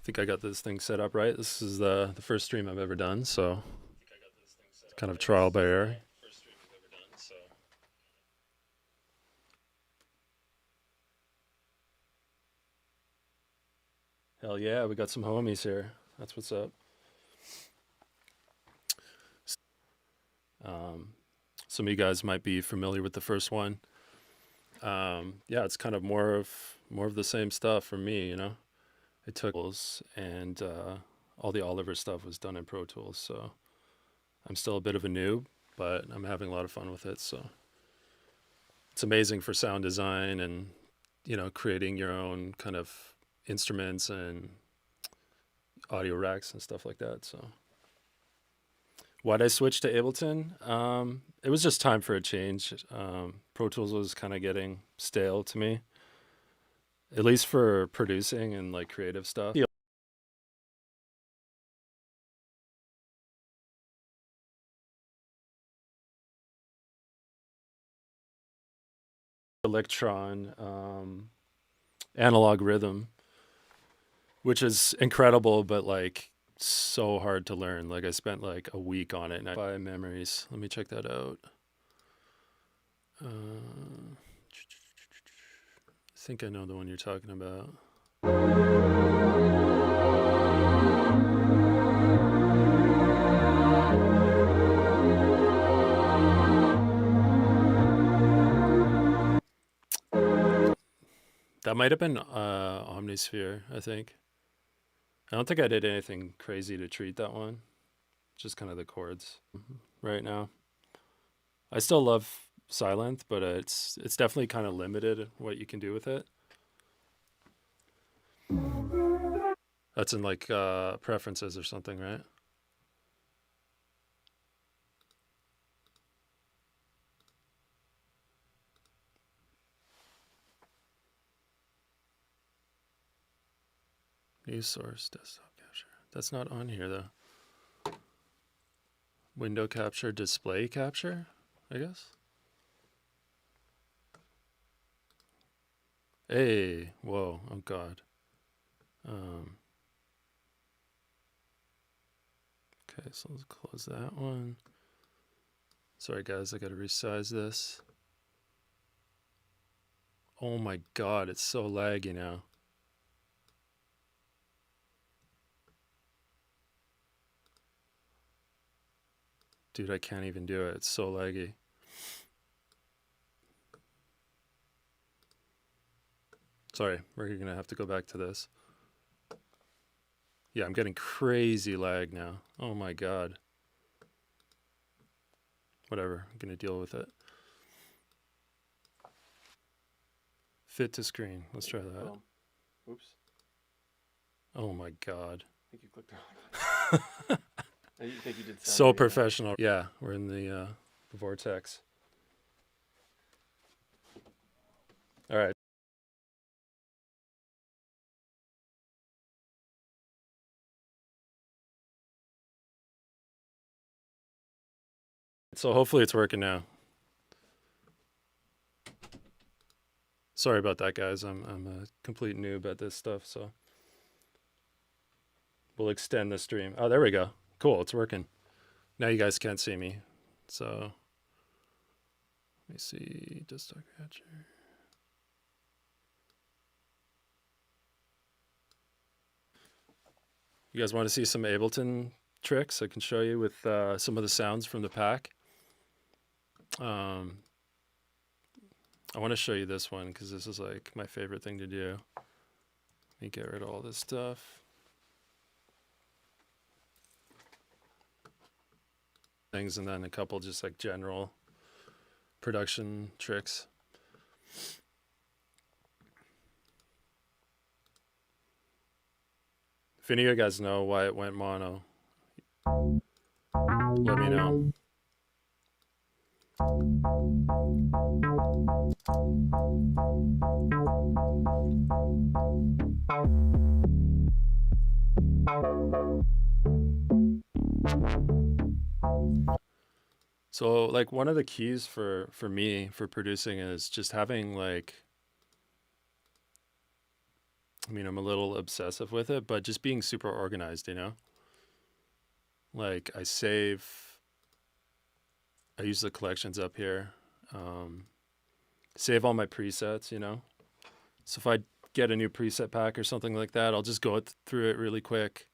think I got this thing set up right. This is the first stream I've ever done, so it's kind of trial by error. Hell yeah, we got some homies here. That's what's up. Some of you guys might be familiar with the first one. Yeah, it's kind of more of the same stuff for me, you know. It took and all the Oliver stuff was done in Pro Tools, so I'm still a bit of a noob, but I'm having a lot of fun with it. So it's amazing for sound design and, you know, creating your own kind of instruments and audio racks and stuff like that. So why'd I switch to Ableton? It was just time for a change. Pro Tools was kind of getting stale to me, at least for producing and like creative stuff. Electron, analog rhythm, which is incredible, but like so hard to learn. Like I spent like a week on it and by memories. Let me check that out. I think I know the one you're talking about. That might have been Omnisphere, I think. I don't think I did anything crazy to treat that one. Just kind of the chords right now. I still love Silent, but it's definitely kind of limited what you can do with it. That's in like preferences or something, right? New source, desktop capture. That's not on here though. Window capture, display capture, I guess. Hey, whoa, oh God. Okay, so let's close that one. Sorry guys, I gotta resize this. Oh my God, it's so laggy now. Dude, I can't even do it. It's so laggy. Sorry, we're gonna have to go back to this. Yeah, I'm getting crazy lag now. Oh my God. Whatever, I'm gonna deal with it. Fit to screen. Let's try that. Oops. Oh my God. I think you clicked wrong. I think you did so professional. Yeah, we're in the vortex. All right. So hopefully it's working now. Sorry about that, guys. I'm a complete noob at this stuff, so we'll extend the stream. Oh, there we go. Cool, it's working. Now you guys can't see me, so let me see. Desktop capture. You guys want to see some Ableton tricks I can show you with some of the sounds from the pack? I want to show you this one because this is like my favorite thing to do. Let me get rid of all this stuff. Things and then a couple just like general production tricks. If any of you guys know why it went mono, let me know. So like one of the keys for me for producing is just having like I mean, I'm a little obsessive with it, but just being super organized, Like I use the collections up here. Um, Save all my presets, So if I get a new preset pack or something like that, I'll just go through it really quick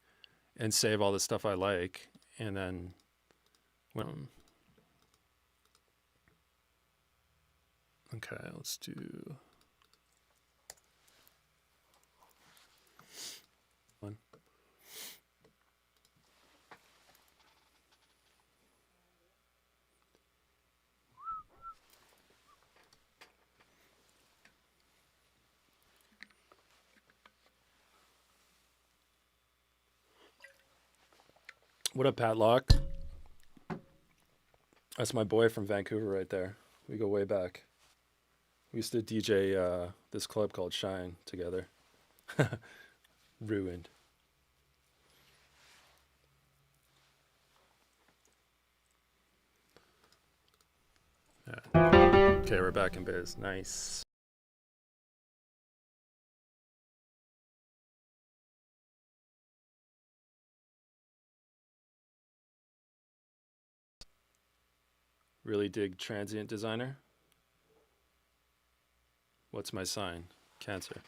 and save all the stuff I like. And then okay, let's do one. What up, Pat Locke? That's my boy from Vancouver right there. We go way back. We used to DJ this club called Shine together. Ruined. Yeah. Okay, we're back in biz. Nice. Really dig Transient Designer. What's my sign? Cancer.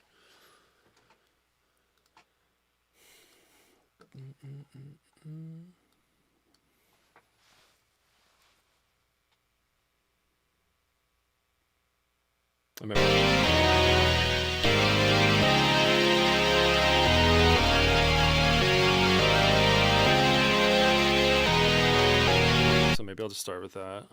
I remember. So maybe I'll just start with that.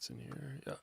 It's in here. Yeah.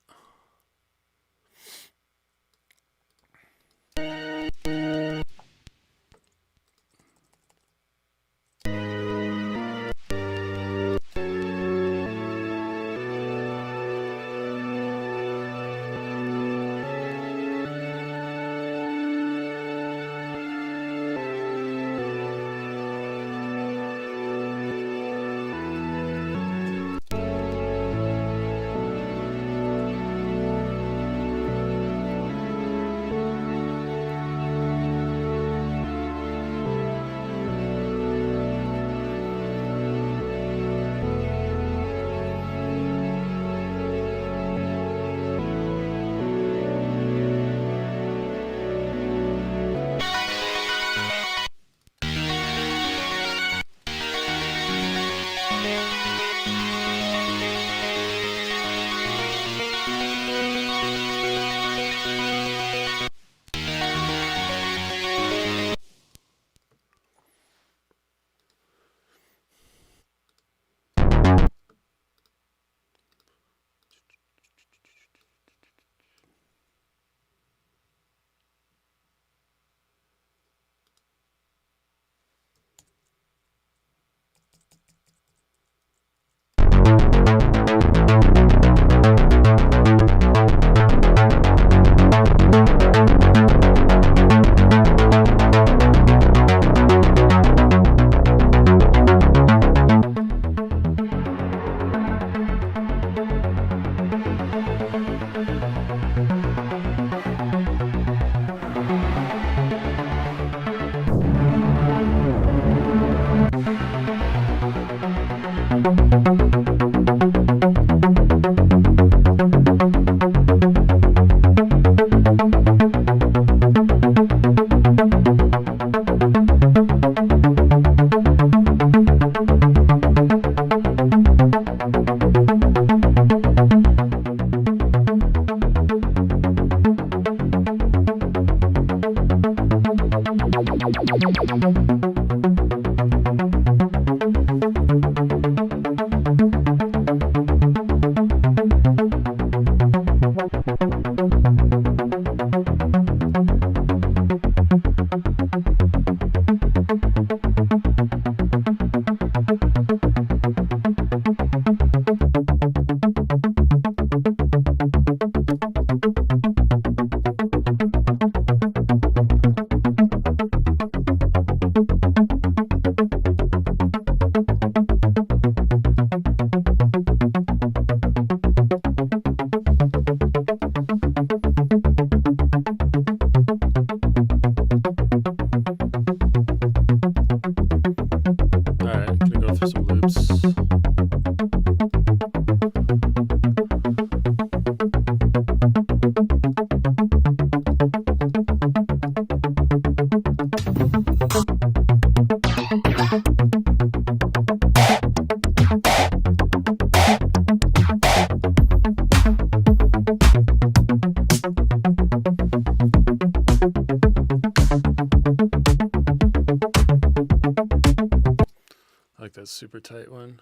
a super tight one.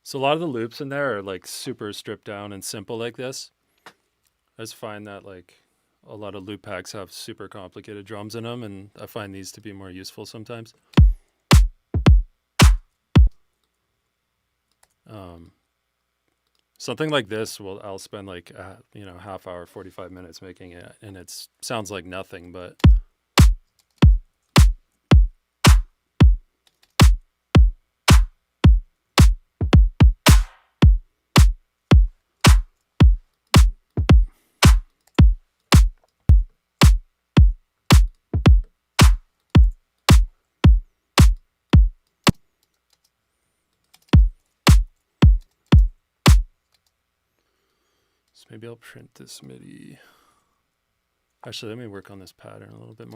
So a lot of the loops in there are like super stripped down and simple like this. I just find that like a lot of loop packs have super complicated drums in them, and I find these to be more useful sometimes. Something like this, I'll spend like half hour, 45 minutes making it, and it sounds like nothing, but so maybe I'll print this MIDI. Actually, let me work on this pattern a little bit more.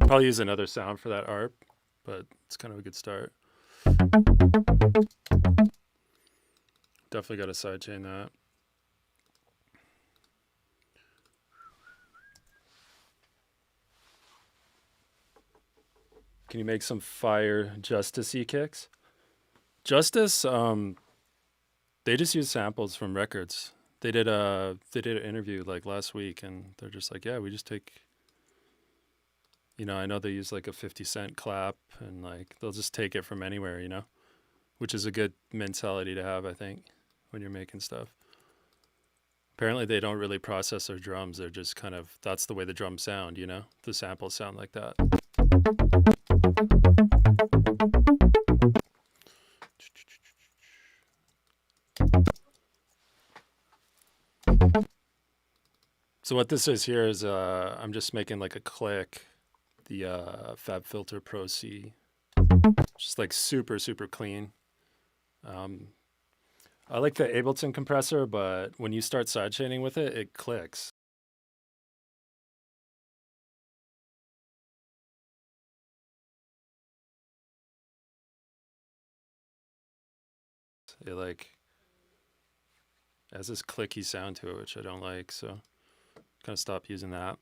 Probably use another sound for that ARP, but it's kind of a good start. Definitely got to sidechain that. Can you make some fire Justice-y kicks? Justice, they just use samples from records. They did an interview like last week, and they're just like, yeah, we just take. I know they use like a 50-cent clap, and like they'll just take it from anywhere, which is a good mentality to have, I think, when you're making stuff. Apparently they don't really process their drums. They're just kind of, that's the way the drums sound, the samples sound like that. So what this is here is I'm just making like a click. The FabFilter Pro C, just like super, super clean. I like the Ableton compressor, but when you start sidechaining with it, it clicks. It like has this clicky sound to it, which I don't like, so kind of stop using that.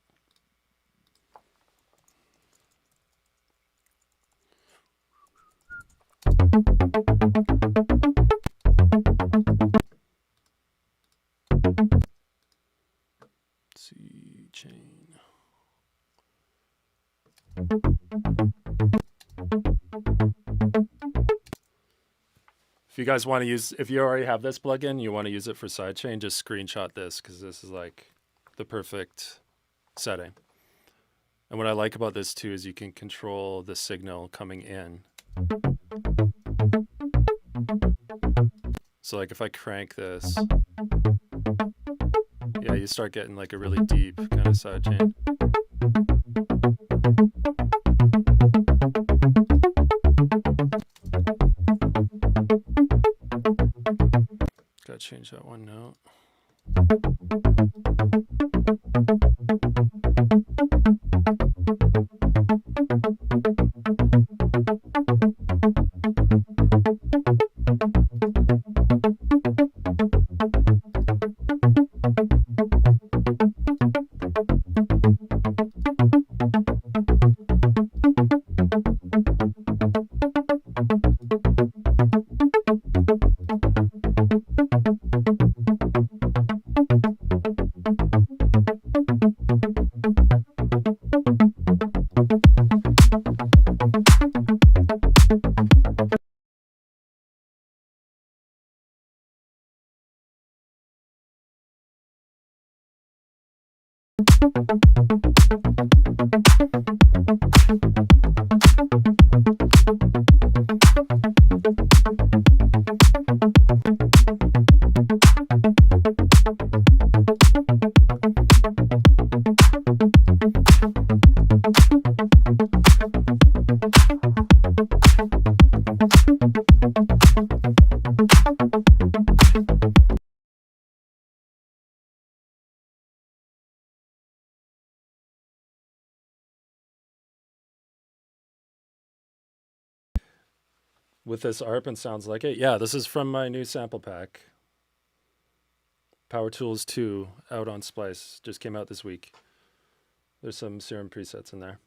C chain. If you guys want to use, if you already have this plugin, you want to use it for sidechain, just screenshot this, because this is like the perfect setting. And what I like about this too is you can control the signal coming in. So like if I crank this, yeah, you start getting like a really deep kind of sidechain. Gotta change that one note. With this ARP and sounds like it. Yeah, this is from my new sample pack. Power Tools 2 out on Splice. Just came out this week. There's some Serum presets in there.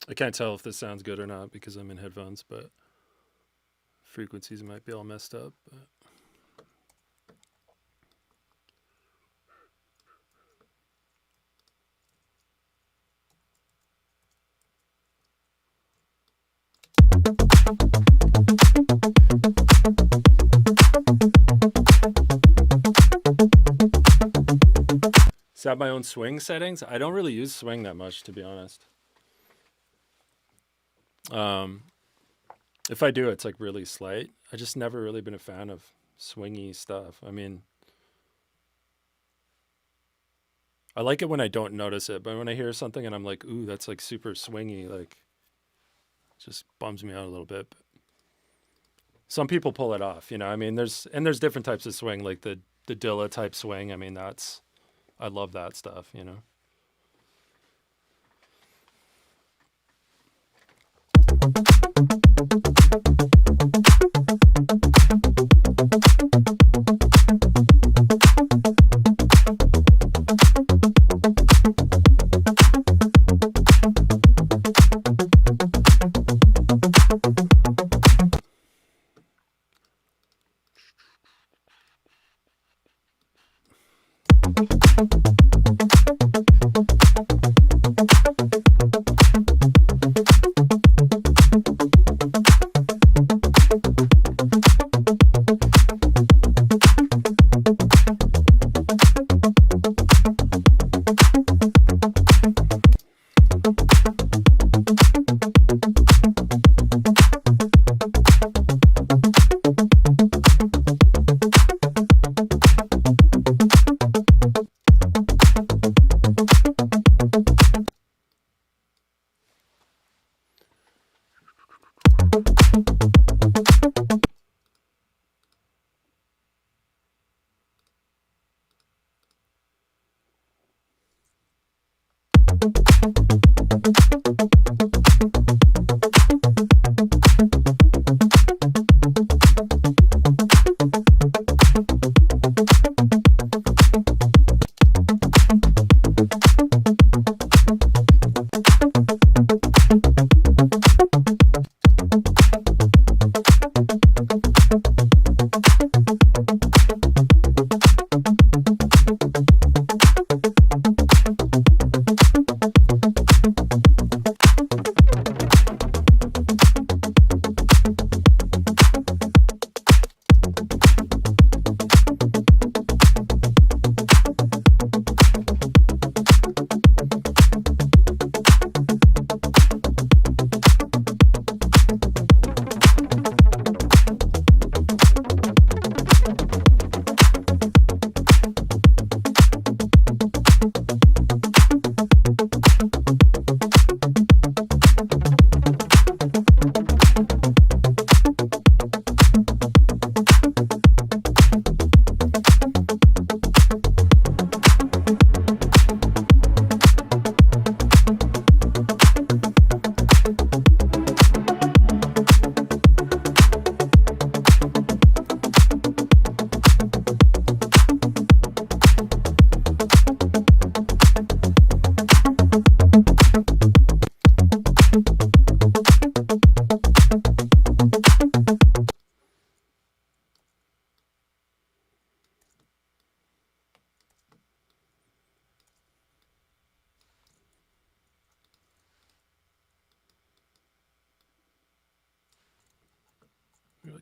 I can't tell if this sounds good or not because I'm in headphones, but frequencies might be all messed up. But set my own swing settings. I don't really use swing that much, to be honest. If I do, it's like really slight. I just never really been a fan of swingy stuff. I mean, I like it when I don't notice it, but when I hear something and I'm like, ooh, that's like super swingy, like it just bums me out a little bit. But some people pull it off, you know. I mean, there's different types of swing, like the Dilla type swing. I mean, I love that stuff, you know.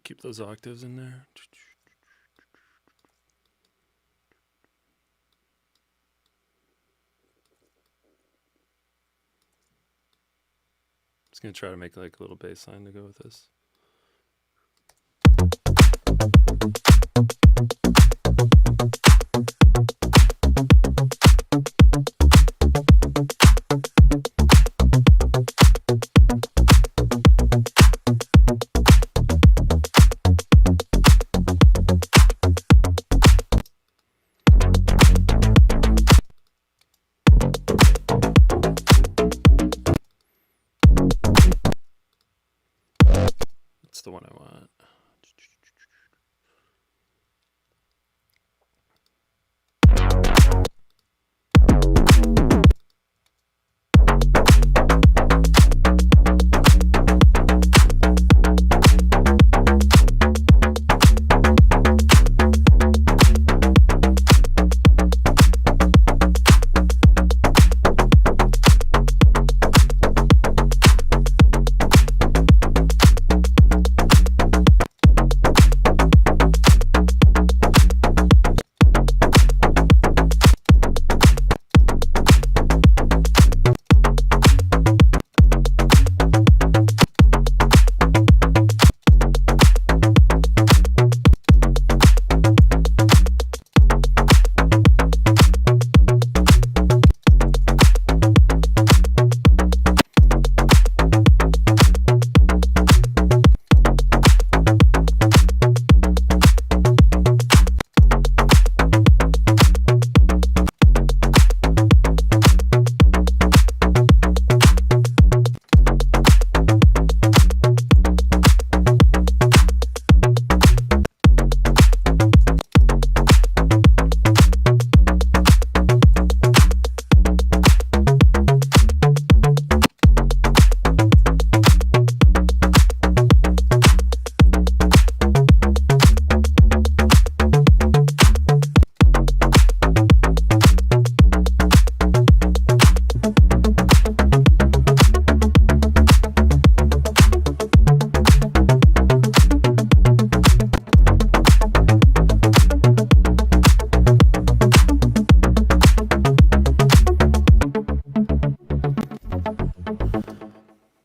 Keep those octaves in there. Just gonna try to make like a little bass line to go with this. That's the one I want.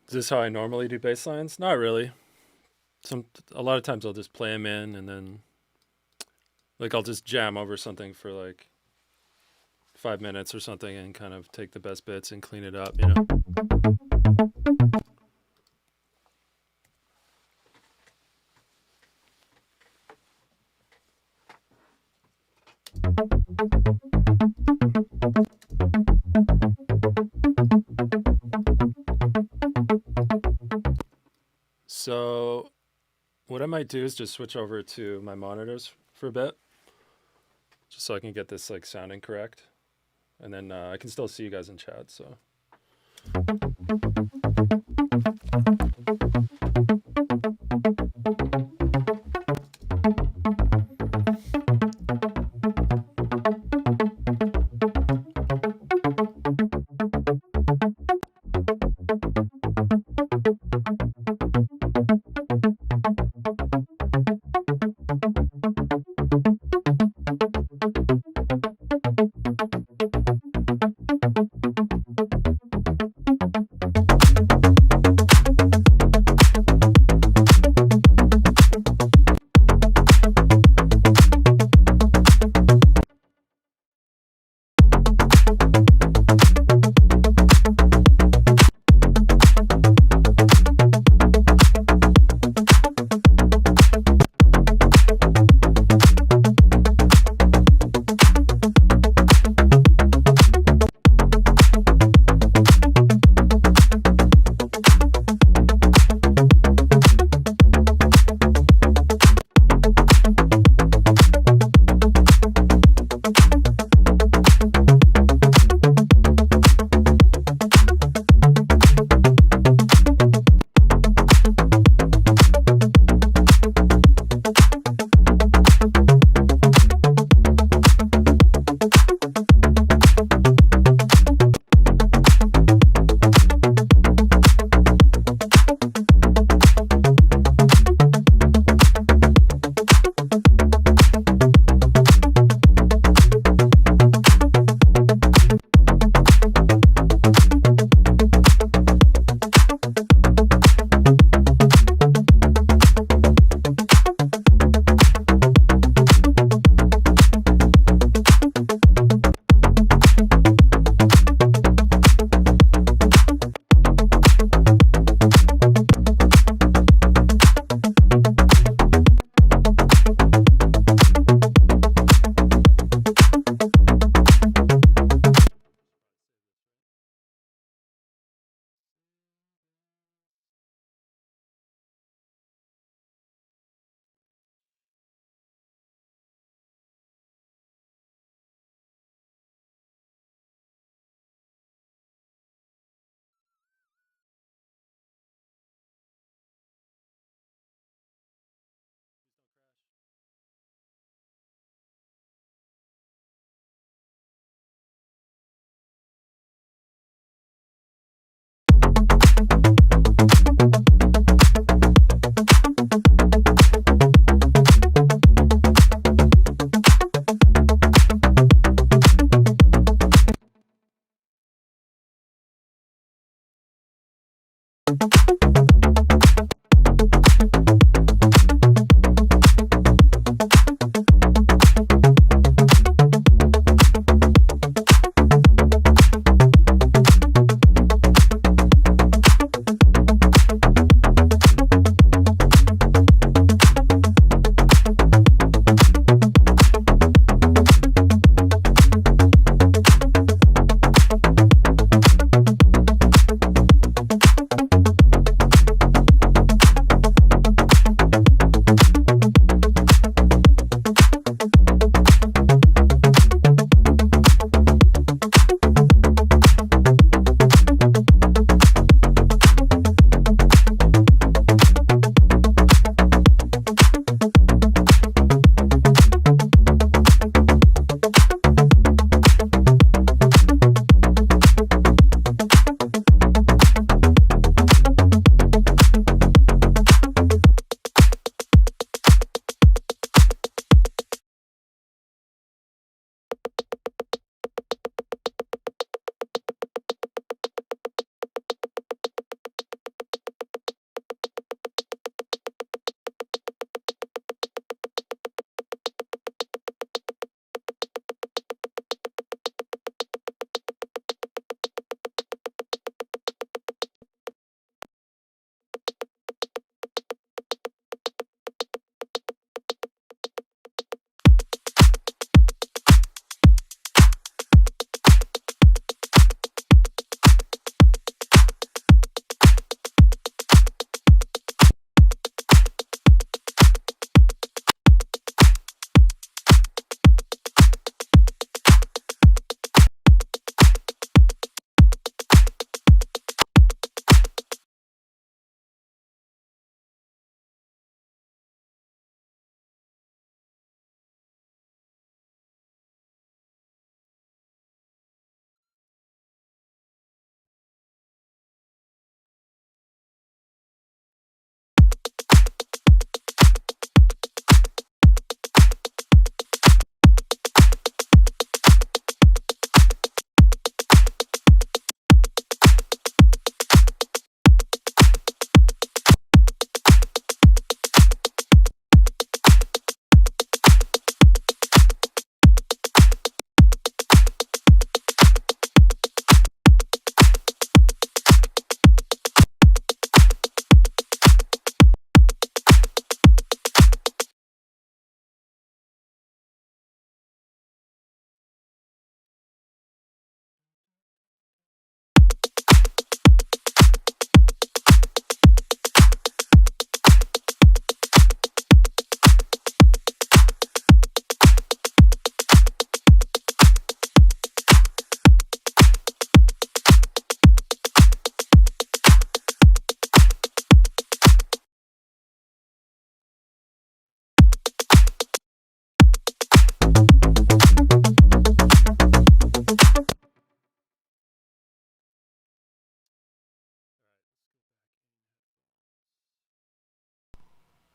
Is this how I normally do bass lines? Not really. A lot of times I'll just play them in and then like I'll just jam over something for like 5 minutes or something and kind of take the best bits and clean it up, you know? So what I might do is just switch over to my monitors for a bit, just so I can get this like sounding correct, and then I can still see you guys in chat. So.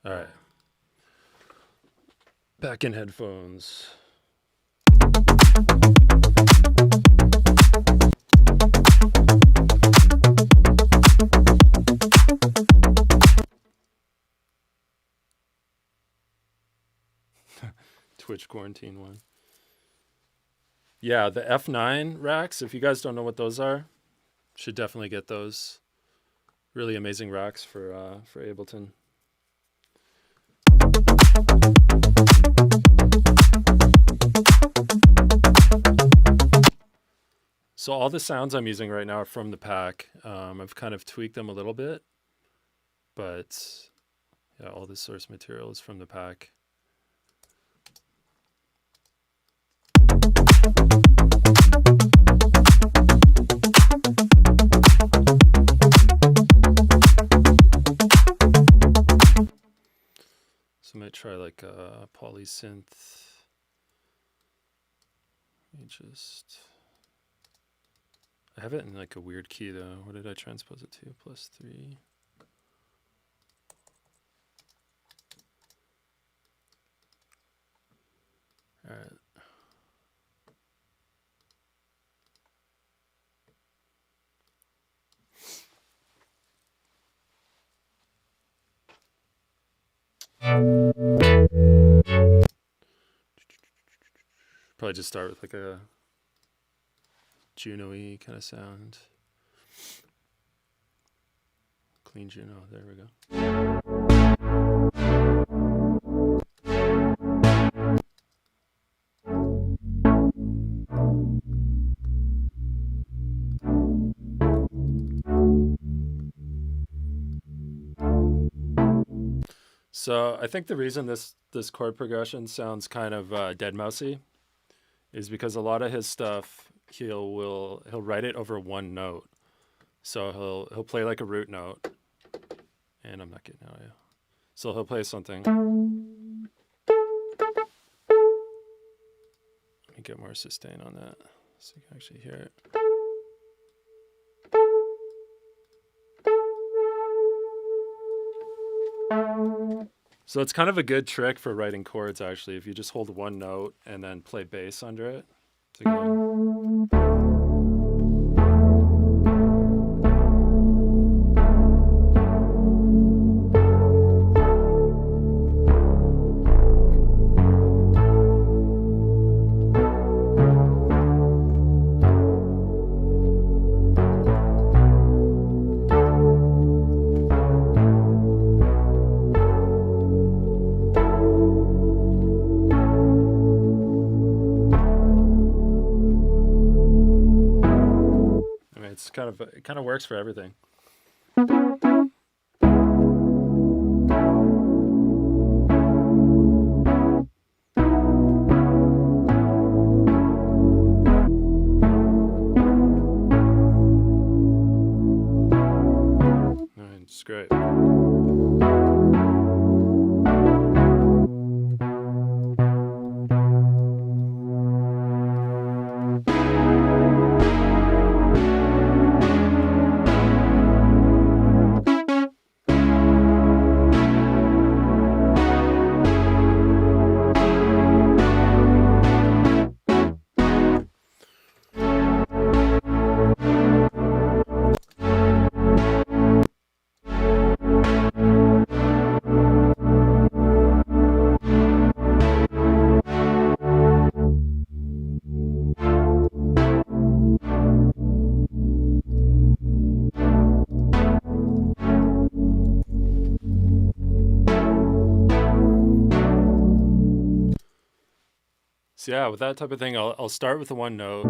All right. Back in headphones. Twitch quarantine one. Yeah, the F9 racks, if you guys don't know what those are, should definitely get those. Really amazing racks for Ableton. So all the sounds I'm using right now are from the pack. I've kind of tweaked them a little bit, but yeah, all the source material is from the pack. So I might try like a polysynth. Let me just... I have it in like a weird key though. What did I transpose it to? +3. All right. Probably just start with like a Juno-y kind of sound. Clean Juno, there we go. So I think the reason this chord progression sounds kind of dead mousy is because a lot of his stuff he'll write it over one note. So he'll play like a root note, and I'm not getting out of you. So he'll play something. Let me get more sustain on that so you can actually hear it. So it's kind of a good trick for writing chords, actually, if you just hold one note and then play bass under it. So it kind of works for everything. It's great. So yeah, with that type of thing, I'll start with the one note.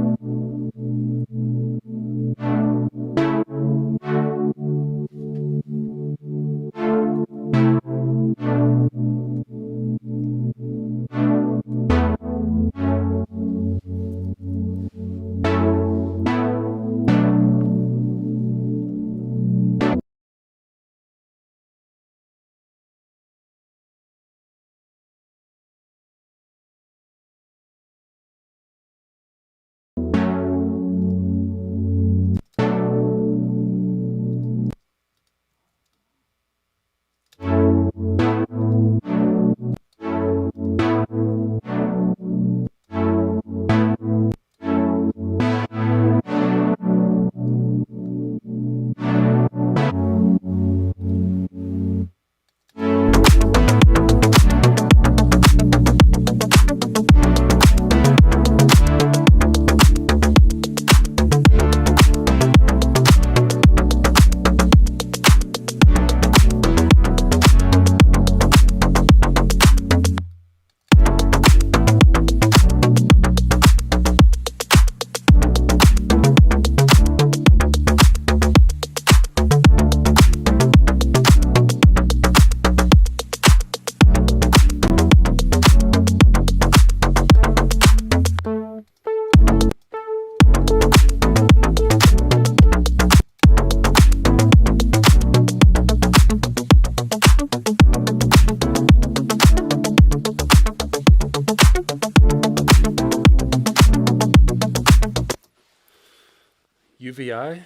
UVI?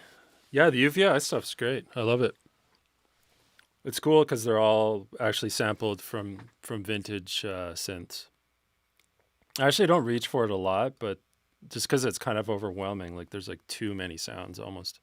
Yeah, the UVI stuff's great. I love it. It's cool because they're all actually sampled from vintage synths. I actually don't reach for it a lot, but just because it's kind of overwhelming, like there's like too many sounds almost.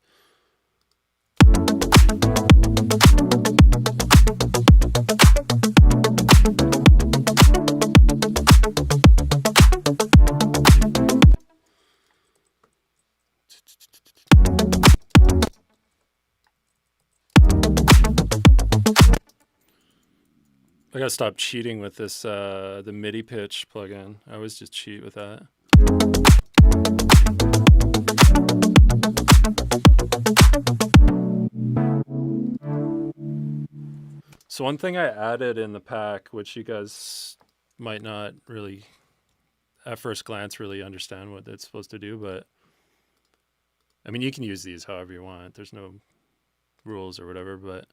I gotta stop cheating with this the MIDI pitch plugin. I always just cheat with that. So one thing I added in the pack, which you guys might not really at first glance really understand what it's supposed to do, but I mean you can use these however you want. There's no rules or whatever, but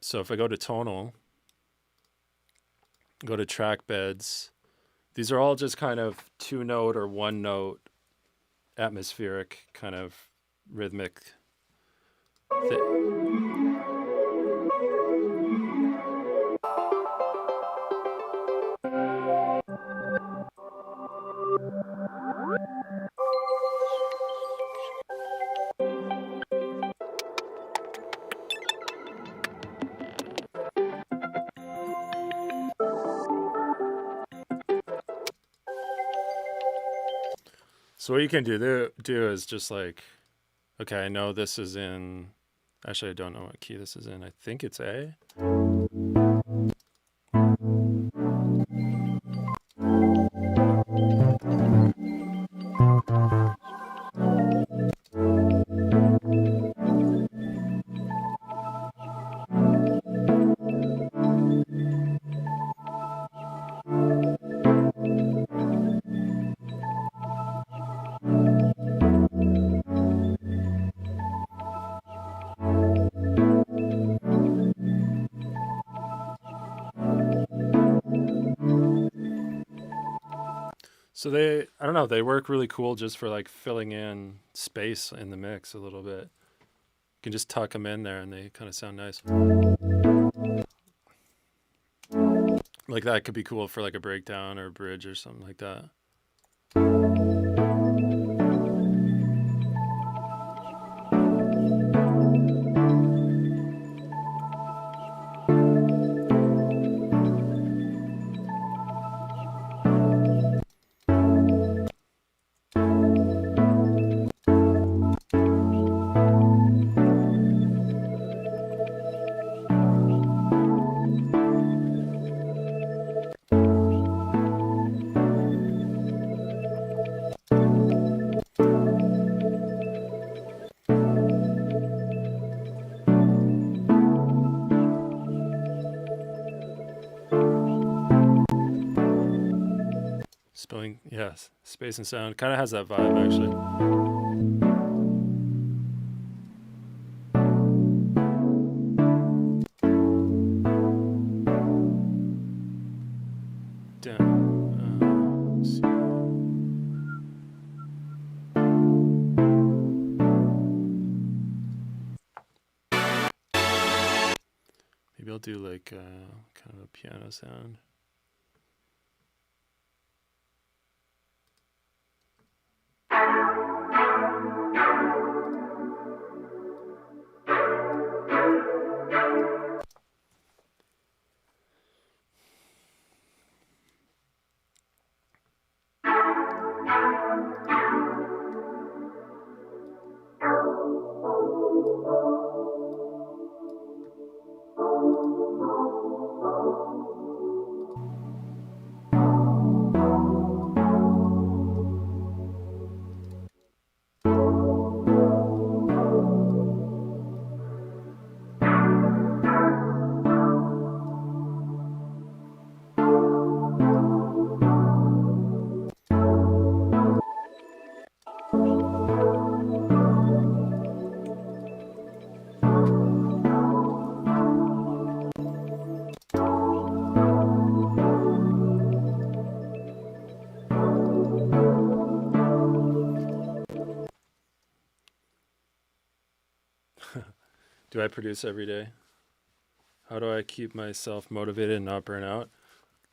so if I go to tonal, go to track beds, these are all just kind of 2-note or 1-note atmospheric kind of rhythmic So what you can do is just like, okay, I know this is in, actually I don't know what key this is in. I think it's A. So I don't know, they work really cool just for like filling in space in the mix a little bit. You can just tuck them in there and they kind of sound nice. Like that could be cool for like a breakdown or a bridge or something like that. Spilling, yes, space and sound kind of has that vibe actually. Let's see. Maybe I'll do like kind of a piano sound. Do I produce every day? How do I keep myself motivated and not burn out?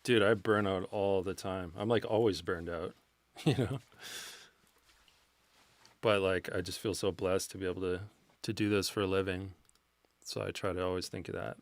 Dude, I burn out all the time. I'm like always burned out, you know? But like I just feel so blessed to be able to do this for a living. So I try to always think of that.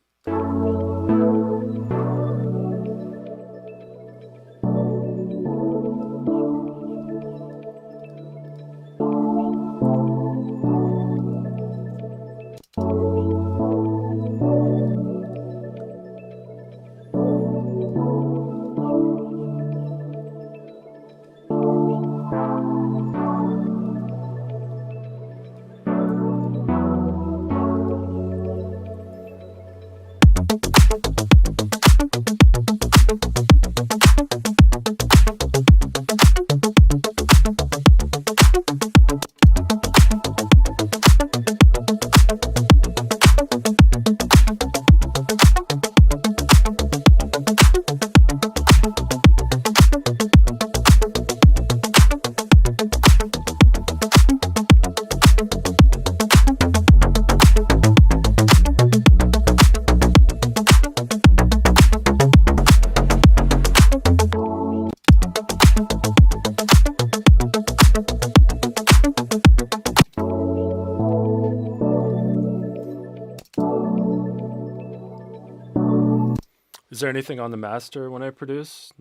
Is there anything on the master when I produce?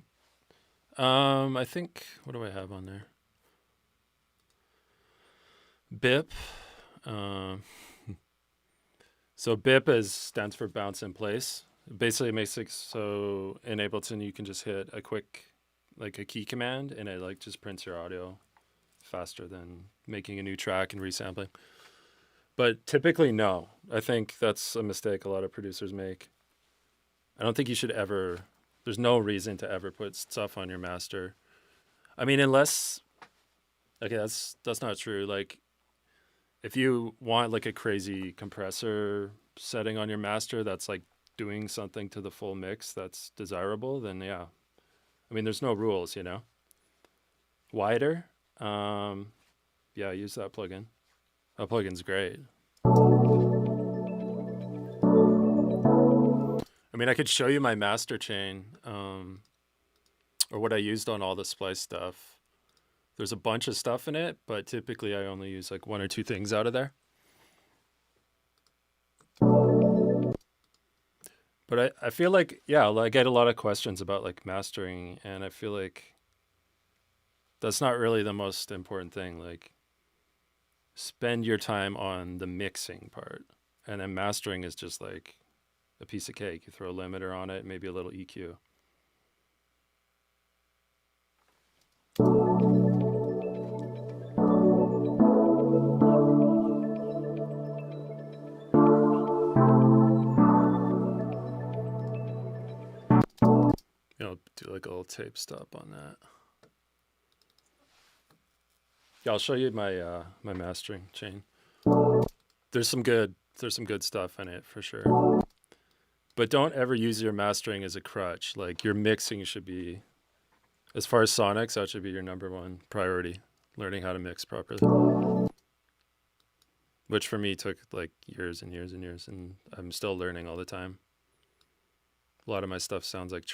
I think, what do I have on there? BIP. Um, so BIP stands for bounce in place. Basically, it makes it so in Ableton you can just hit a quick, like a key command, and it like just prints your audio faster than making a new track and resampling. But typically, no. I think that's a mistake a lot of producers make. I don't think you should ever. There's no reason to ever put stuff on your master. I mean, unless. Okay, that's not true. Like, if you want like a crazy compressor setting on your master that's like doing something to the full mix that's desirable, then yeah. I mean, there's no rules, you know. Wider, yeah, use that plugin. That plugin's great. I mean, I could show you my master chain, or what I used on all the splice stuff. There's a bunch of stuff in it, but typically I only use like one or two things out of there. But I feel like, yeah, I get a lot of questions about like mastering, and I feel like that's not really the most important thing. Like, spend your time on the mixing part, and then mastering is just like a piece of cake. You throw a limiter on it, maybe a little EQ. You know, do like a little tape stop on that. Yeah, I'll show you my my mastering chain. There's some good stuff in it for sure. But don't ever use your mastering as a crutch. Like, your mixing should be, as far as sonics, that should be your number one priority. Learning how to mix properly. Which for me took like years and years and years, and I'm still learning all the time. A lot of my stuff sounds like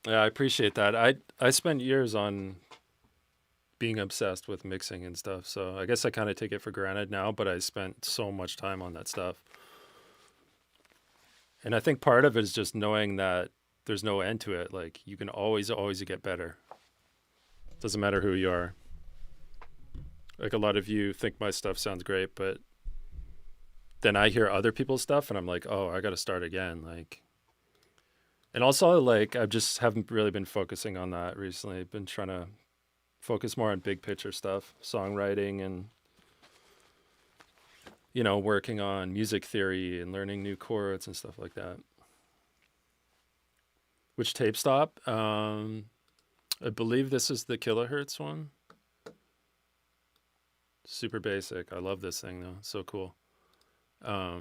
Yeah, I appreciate that. I spent years on being obsessed with mixing and stuff, so I guess I kind of take it for granted now, but I spent so much time on that stuff. And I think part of it is just knowing that there's no end to it. Like, you can always get better. Doesn't matter who you are. Like a lot of you think my stuff sounds great, but then I hear other people's stuff and I'm like, oh, I got to start again. Like, and also like I just haven't really been focusing on that recently. I've been trying to focus more on big picture stuff, songwriting, and working on music theory and learning new chords and stuff like that. Which tape stop? I believe this is the kilohertz one. Super basic. I love this thing though. So cool. Yeah.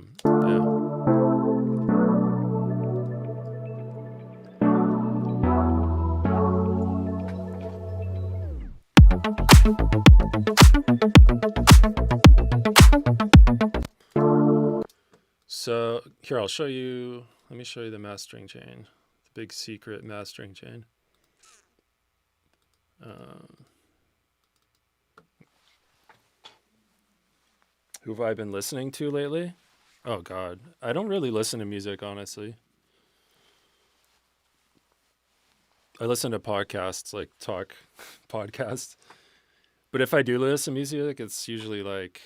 So here, I'll show you. Let me show you the mastering chain, the big secret mastering chain. Who have I been listening to lately? Oh God, I don't really listen to music, honestly. I listen to podcasts, like talk podcasts. But if I do listen to music, it's usually like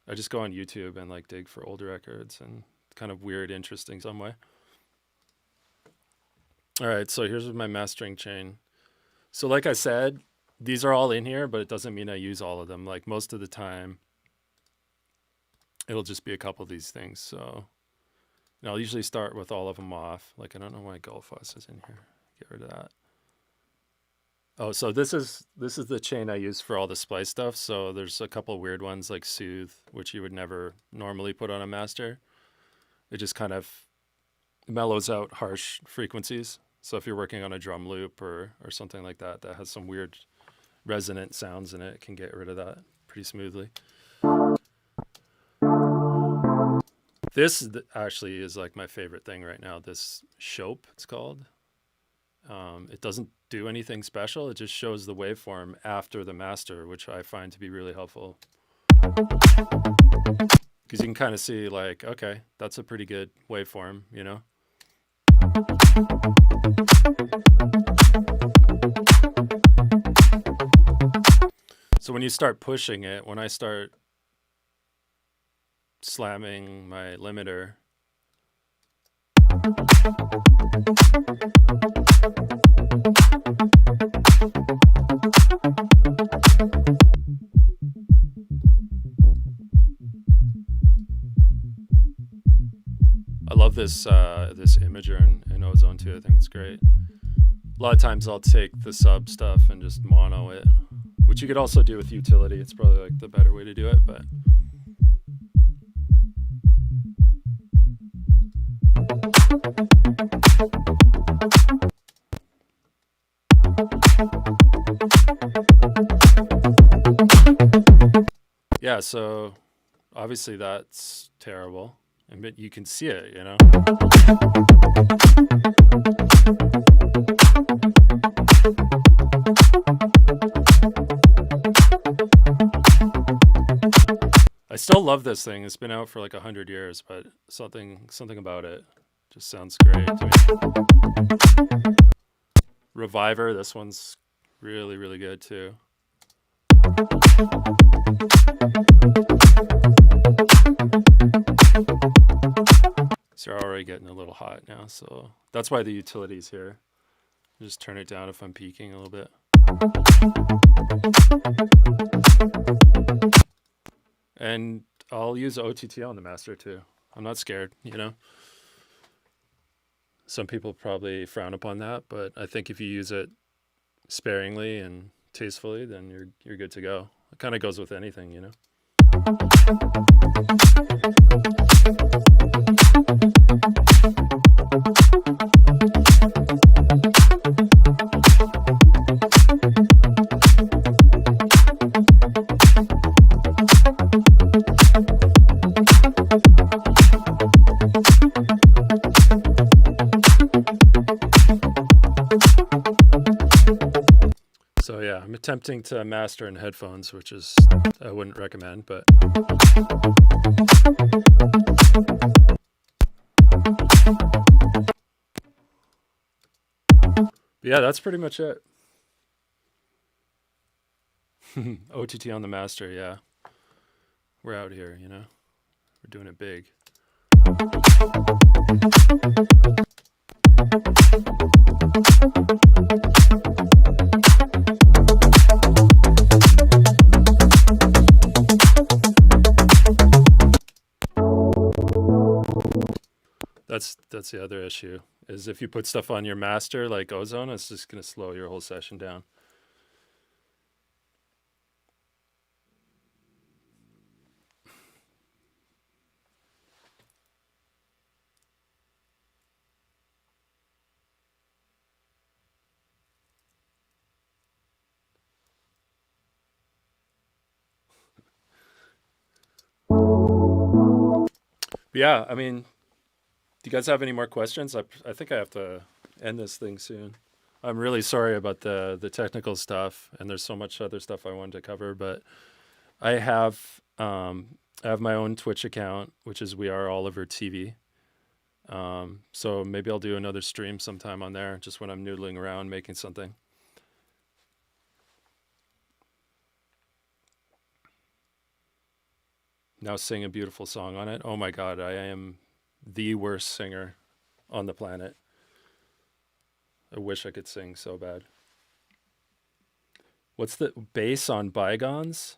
I just go on YouTube and like dig for old records and kind of weird, interesting some way. All right, so here's my mastering chain. So like I said, these are all in here, but it doesn't mean I use all of them. Like most of the time, it'll just be a couple of these things. So I'll usually start with all of them off. Like I don't know why Gullfoss is in here. Get rid of that. Oh, so this is the chain I use for all the splice stuff. So there's a couple of weird ones like Soothe, which you would never normally put on a master. It just kind of mellows out harsh frequencies. So if you're working on a drum loop or something like that that has some weird resonant sounds in it, it can get rid of that pretty smoothly. This actually is like my favorite thing right now. This Shope, it's called. It doesn't do anything special. It just shows the waveform after the master, which I find to be really helpful. Because you can kind of see like, okay, that's a pretty good waveform, So when you start pushing it, when I start slamming my limiter, I love this imager in Ozone too. I think it's great. A lot of times I'll take the sub stuff and just mono it, which you could also do with utility. It's probably like the better way to do it, but yeah, so obviously that's terrible. But you can see it, I still love this thing. It's been out for like 100 years, but something about it just sounds great to me. Reviver, this one's really, really good too. So you're already getting a little hot now, so that's why the utility's here. Just turn it down if I'm peaking a little bit. And I'll use OTT on the master too. I'm not scared, Some people probably frown upon that, but I think if you use it sparingly and tastefully, then you're good to go. It kind of goes with anything, So yeah, I'm attempting to master in headphones, which is I wouldn't recommend, but yeah, that's pretty much it. OTT on the master, yeah. We're out here, you know. We're doing it big. That's the other issue. Is if you put stuff on your master like Ozone, it's just gonna slow your whole session down. But yeah, I mean, do you guys have any more questions? I think I have to end this thing soon. I'm really sorry about the technical stuff, and there's so much other stuff I wanted to cover, but I have I have my own Twitch account, which is We Are Oliver TV. So maybe I'll do another stream sometime on there, just when I'm noodling around making something. Now sing a beautiful song on it. Oh my God, I am the worst singer on the planet. I wish I could sing so bad. What's the bass on Bygones?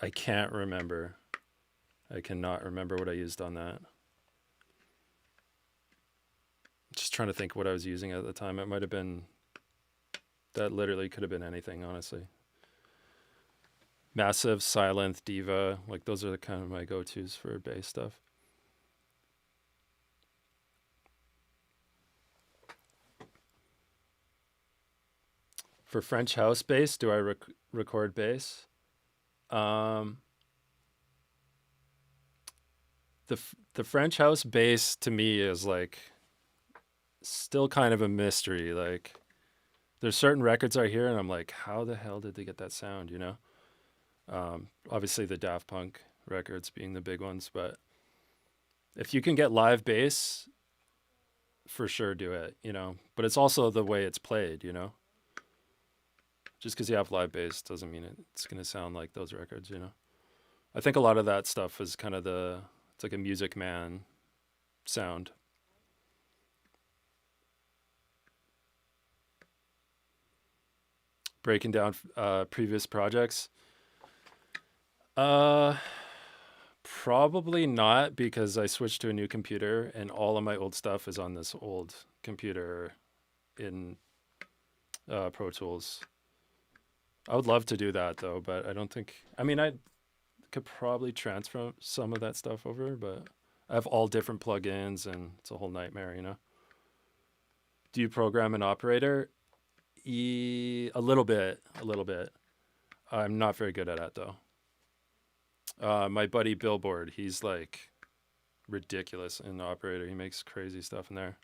I can't remember. I cannot remember what I used on that. Just trying to think what I was using at the time. It might have been, that literally could have been anything, honestly. Massive, Silent, Diva, like those are the kind of my go-tos for bass stuff. For French house bass, do I record bass? The the French house bass to me is like still kind of a mystery. Like there's certain records I hear and I'm like, how the hell did they get that sound? You know, obviously the Daft Punk records being the big ones, but if you can get live bass, for sure do it. You know, but it's also the way it's played. You know, just because you have live bass doesn't mean it's gonna sound like those records. You know, I think a lot of that stuff is kind of it's like a Music Man sound. Breaking down previous projects. Uh, Probably not because I switched to a new computer and all of my old stuff is on this old computer in Pro Tools. I would love to do that though, but I don't think. I mean, I could probably transfer some of that stuff over, but I have all different plugins and it's a whole nightmare, you know. Do you program an operator? A little bit, a little bit. I'm not very good at it though. My buddy Billboard, he's like ridiculous in the operator. He makes crazy stuff in there.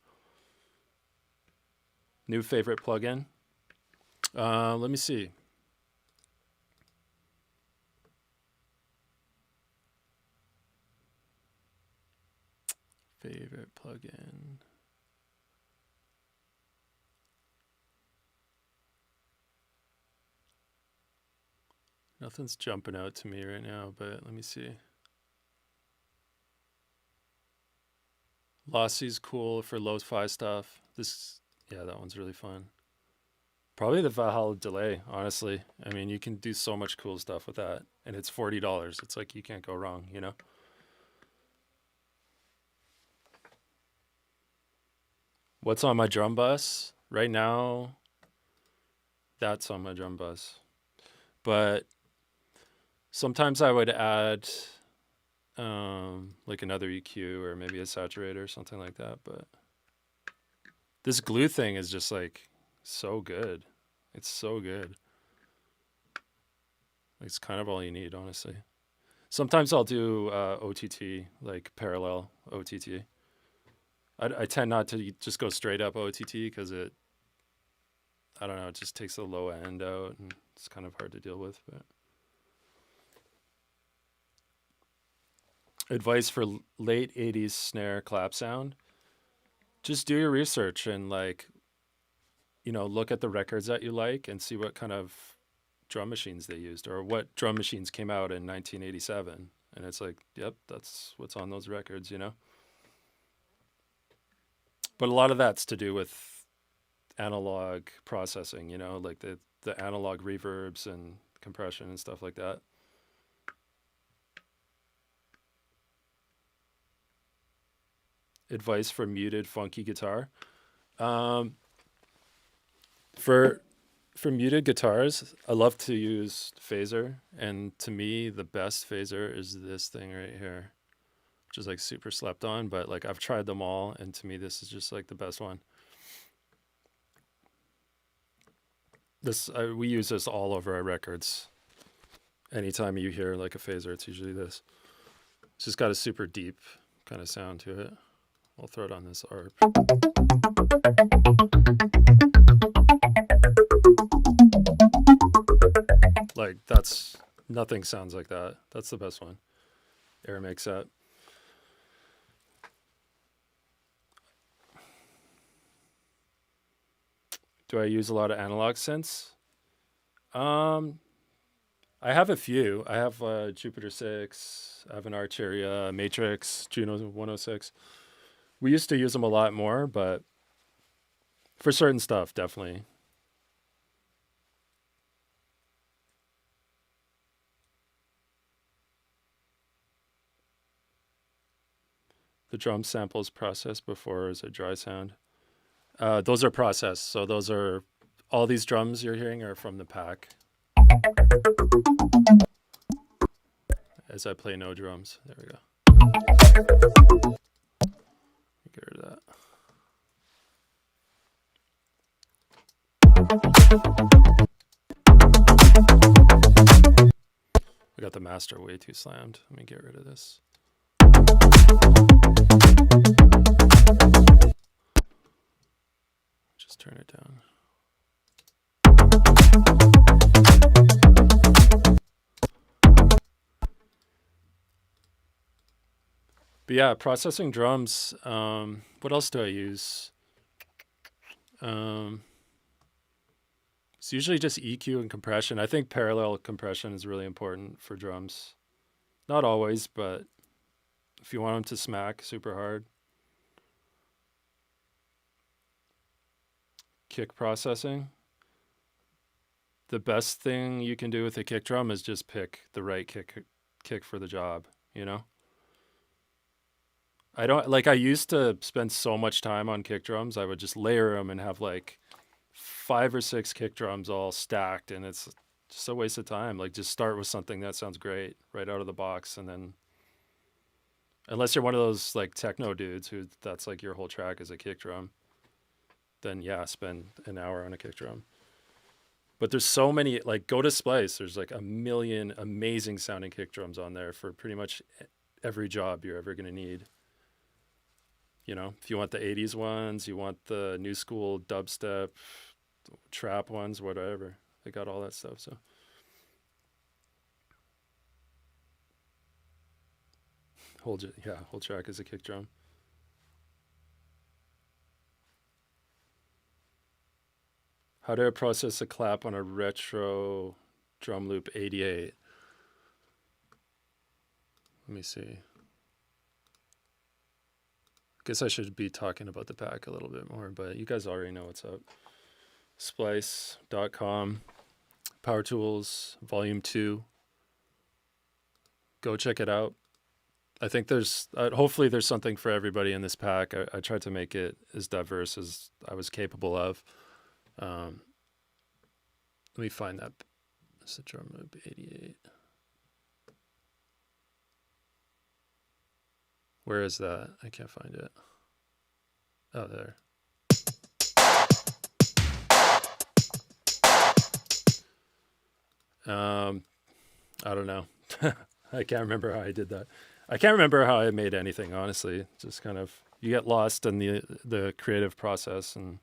New favorite plugin? Let me see. Favorite plugin. Nothing's jumping out to me right now, but let me see. Lossy's cool for lo-fi stuff. Yeah, that one's really fun. Probably the Valhalla delay, honestly. I mean, you can do so much cool stuff with that, and it's $40. It's like you can't go wrong, you know? What's on my drum bus? Right now, that's on my drum bus. But sometimes I would add like another EQ or maybe a saturator or something like that. But this glue thing is just like so good. It's so good. It's kind of all you need, honestly. Sometimes I'll do OTT, like parallel OTT. I tend not to just go straight up OTT because I don't know, it just takes the low end out and it's kind of hard to deal with. But advice for late 80s snare clap sound, just do your research and like, you know, look at the records that you like and see what kind of drum machines they used or what drum machines came out in 1987. And it's like, yep, that's what's on those records, you know? But a lot of that's to do with analog processing, you know, like the analog reverbs and compression and stuff like that. Advice for muted funky guitar. Um, for muted guitars, I love to use phaser, and to me, the best phaser is this thing right here, which is like super slept on. But like I've tried them all, and to me, this is just like the best one. We use this all over our records. Anytime you hear like a phaser, it's usually this. It's just got a super deep kind of sound to it. I'll throw it on this ARP. Like that's nothing sounds like that. That's the best one. Air makes that. Do I use a lot of analog synths? I have a few. I have Jupiter 6, I have an Archeria, Matrix, Juno 106. We used to use them a lot more, but for certain stuff, definitely. The drum samples processed before is a dry sound. Those are processed. So those are all these drums you're hearing are from the pack. As I play no drums. There we go. Get rid of that. I got the master way too slammed. Let me get rid of this. Just turn it down. But yeah, processing drums. What else do I use? It's usually just EQ and compression. I think parallel compression is really important for drums. Not always, but if you want them to smack super hard. Kick processing. The best thing you can do with a kick drum is just pick the right kick for the job, you know? I used to spend so much time on kick drums. I would just layer them and have like 5 or 6 kick drums all stacked, and it's just a waste of time. Like just start with something that sounds great right out of the box, and then unless you're one of those like techno dudes who that's like your whole track is a kick drum, then yeah, spend an hour on a kick drum. But there's so many, like go to Splice, there's like a million amazing sounding kick drums on there for pretty much every job you're ever going to need. You know, if you want the 80s ones, you want the new school dubstep, trap ones, whatever. They got all that stuff, so. Whole track is a kick drum. How do I process a clap on a retro drum loop 88? Let me see. Guess I should be talking about the pack a little bit more, but you guys already know what's up. Splice.com, Power Tools, Volume 2. Go check it out. I think there's, hopefully there's something for everybody in this pack. I tried to make it as diverse as I was capable of. Let me find that. It's the drum loop 88. Where is that? I can't find it. Oh, there. I don't know. I can't remember how I did that. I can't remember how I made anything, honestly. Just kind of, you get lost in the creative process and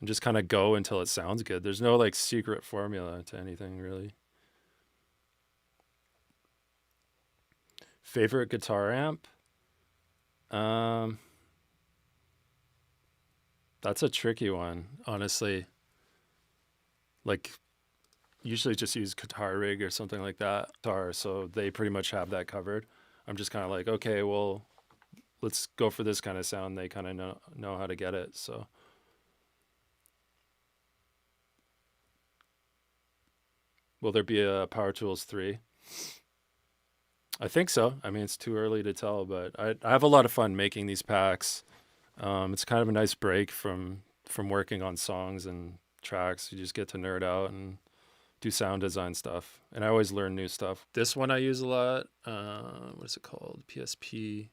just kind of go until it sounds good. There's no like secret formula to anything, really. Favorite guitar amp? That's a tricky one, honestly. like usually just use Guitar Rig or something like that. So they pretty much have that covered. I'm just kind of like, okay, well, let's go for this kind of sound. They kind of know how to get it. So will there be a Power Tools 3? I think so. I mean, it's too early to tell, but I have a lot of fun making these packs. It's kind of a nice break from working on songs and tracks. You just get to nerd out and do sound design stuff. And I always learn new stuff. This one I use a lot. What is it called? PSP.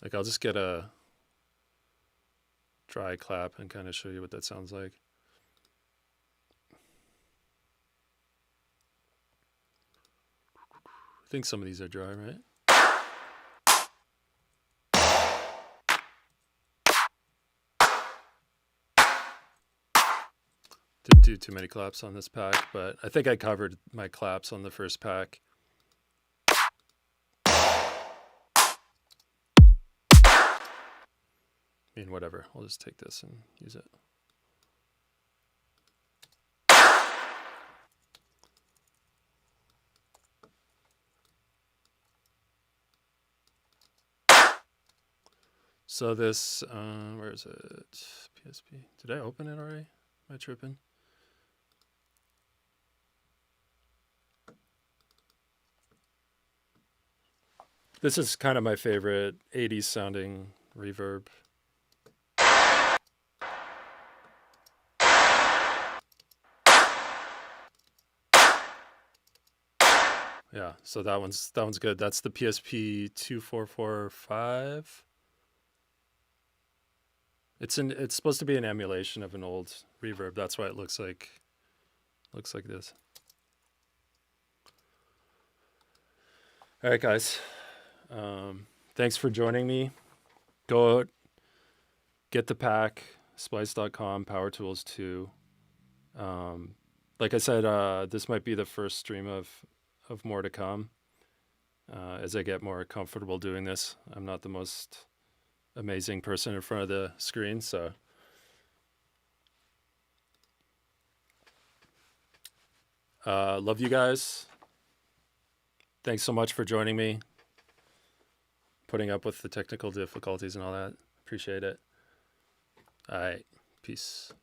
Like I'll just get a dry clap and kind of show you what that sounds like. I think some of these are dry, right? Didn't do too many claps on this pack, but I think I covered my claps on the first pack. I mean, whatever. I'll just take this and use it. So this, where is it? PSP. Did I open it already? Am I tripping? This is kind of my favorite 80s sounding reverb. Yeah, so that one's good. That's the PSP 2445. It's supposed to be an emulation of an old reverb. That's why it looks like this. All right, guys. Thanks for joining me. Go out, get the pack, splice.com, Power Tools 2. Like I said, this might be the first stream of more to come as I get more comfortable doing this. I'm not the most amazing person in front of the screen, so love you guys. Thanks so much for joining me, putting up with the technical difficulties and all that. Appreciate it. All right, peace.